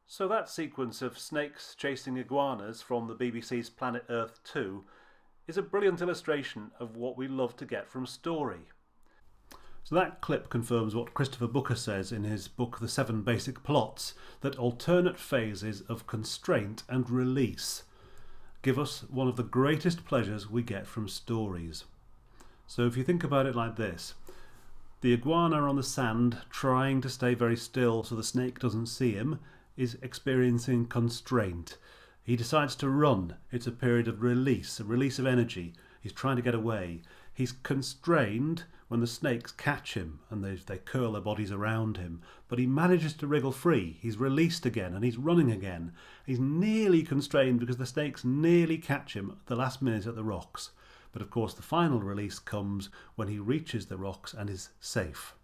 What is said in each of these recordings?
So that sequence of snakes chasing iguanas from the BBC's Planet Earth 2 is a brilliant illustration of what we love to get from story. So that clip confirms what Christopher Booker says in his book The 7 Basic Plots, that alternate phases of constraint and release give us one of the greatest pleasures we get from stories. So if you think about it like this, the iguana on the sand trying to stay very still so the snake doesn't see him is experiencing constraint. He decides to run. It's a period of release, a release of energy. He's trying to get away. He's constrained when the snakes catch him and they curl their bodies around him. But he manages to wriggle free. He's released again and he's running again. He's nearly constrained because the snakes nearly catch him at the last minute at the rocks. But of course the final release comes when he reaches the rocks and is safe.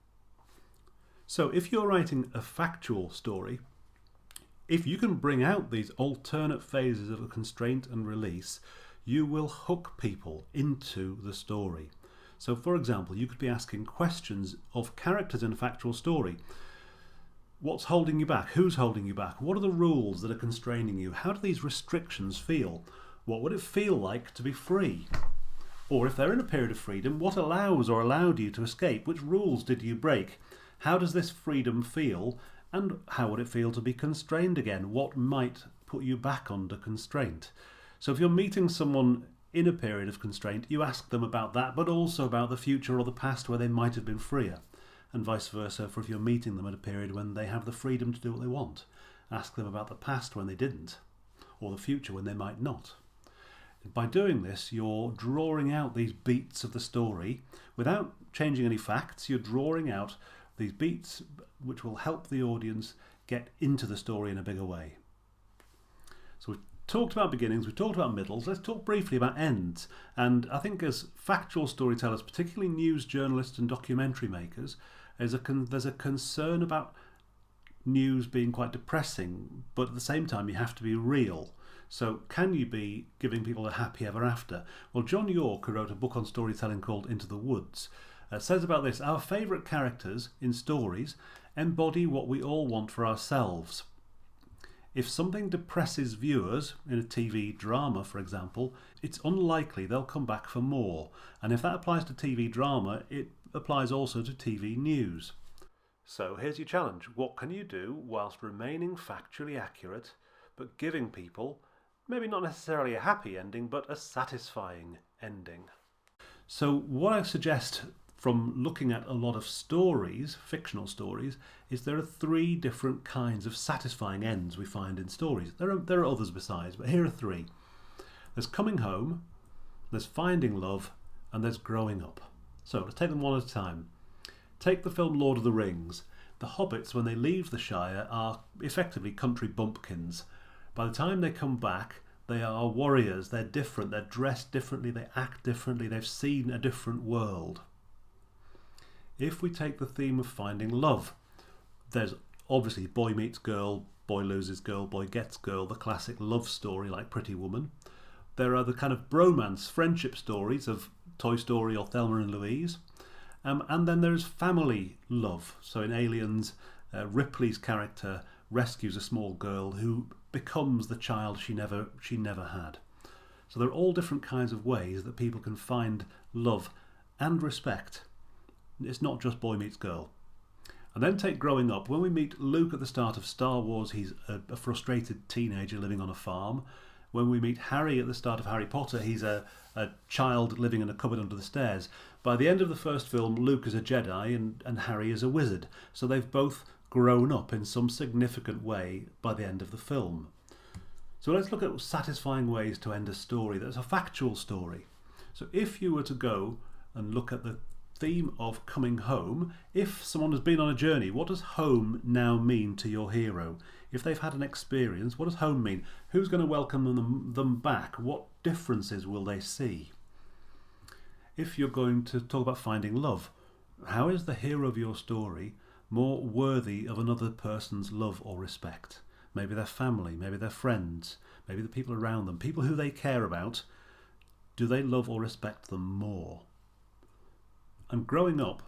So if you're writing a factual story, if you can bring out these alternate phases of a constraint and release, you will hook people into the story. So for example, you could be asking questions of characters in a factual story. What's holding you back? Who's holding you back? What are the rules that are constraining you? How do these restrictions feel? What would it feel like to be free? Or if they're in a period of freedom, what allows or allowed you to escape? Which rules did you break? How does this freedom feel? And how would it feel to be constrained again? What might put you back under constraint? So if you're meeting someone in a period of constraint, you ask them about that, but also about the future or the past where they might have been freer. And vice versa for if you're meeting them at a period when they have the freedom to do what they want. Ask them about the past when they didn't, or the future when they might not. By doing this, you're drawing out these beats of the story without changing any facts. You're drawing out these beats which will help the audience get into the story in a bigger way. So we've talked about beginnings, we've talked about middles, let's talk briefly about ends. And I think as factual storytellers, particularly news journalists and documentary makers, there's a concern about news being quite depressing, but at the same time you have to be real. So can you be giving people a happy ever after? Well, John York, who wrote a book on storytelling called Into the Woods, says about this: our favourite characters in stories embody what we all want for ourselves. If something depresses viewers in a TV drama, for example, it's unlikely they'll come back for more. And if that applies to TV drama, it applies also to TV news. So here's your challenge. What can you do whilst remaining factually accurate, but giving people maybe not necessarily a happy ending, but a satisfying ending? So what I suggest from looking at a lot of stories, fictional stories, is there are 3 different kinds of satisfying ends we find in stories. There are others besides, but here are 3. There's coming home, there's finding love, and there's growing up. So let's take them one at a time. Take the film Lord of the Rings. The hobbits, when they leave the Shire, are effectively country bumpkins. By the time they come back, they are warriors, they're different, they're dressed differently, they act differently, they've seen a different world. If we take the theme of finding love, there's obviously boy meets girl, boy loses girl, boy gets girl, the classic love story like Pretty Woman. There are the kind of bromance, friendship stories of Toy Story or Thelma and Louise. And then there's family love. So in Aliens, Ripley's character rescues a small girl who becomes the child she never had. So there are all different kinds of ways that people can find love and respect. It's not just boy meets girl. And then take growing up. When we meet Luke at the start of Star Wars, he's a frustrated teenager living on a farm. When we meet Harry at the start of Harry Potter, he's a child living in a cupboard under the stairs. By the end of the first film, Luke is a Jedi and Harry is a wizard. So they've both grown up in some significant way by the end of the film. So let's look at satisfying ways to end a story that's a factual story. So if you were to go and look at the theme of coming home, if someone has been on a journey, what does home now mean to your hero? If they've had an experience, what does home mean? Who's going to welcome them back? What differences will they see? If you're going to talk about finding love, how is the hero of your story more worthy of another person's love or respect? Maybe their family, maybe their friends, maybe the people around them, people who they care about. Do they love or respect them more? And growing up,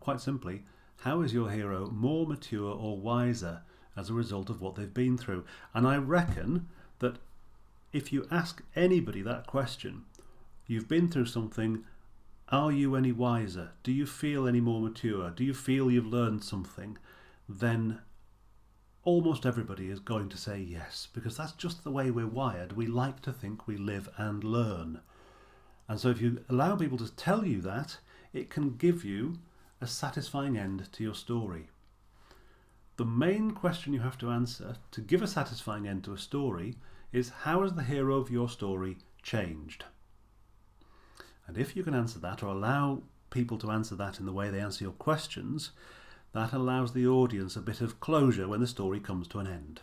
quite simply, how is your hero more mature or wiser as a result of what they've been through. And I reckon that if you ask anybody that question, you've been through something, are you any wiser? Do you feel any more mature? Do you feel you've learned something? Then almost everybody is going to say yes, because that's just the way we're wired. We like to think we live and learn. And so if you allow people to tell you that, it can give you a satisfying end to your story. The main question you have to answer to give a satisfying end to a story is, how has the hero of your story changed? And if you can answer that, or allow people to answer that in the way they answer your questions, that allows the audience a bit of closure when the story comes to an end.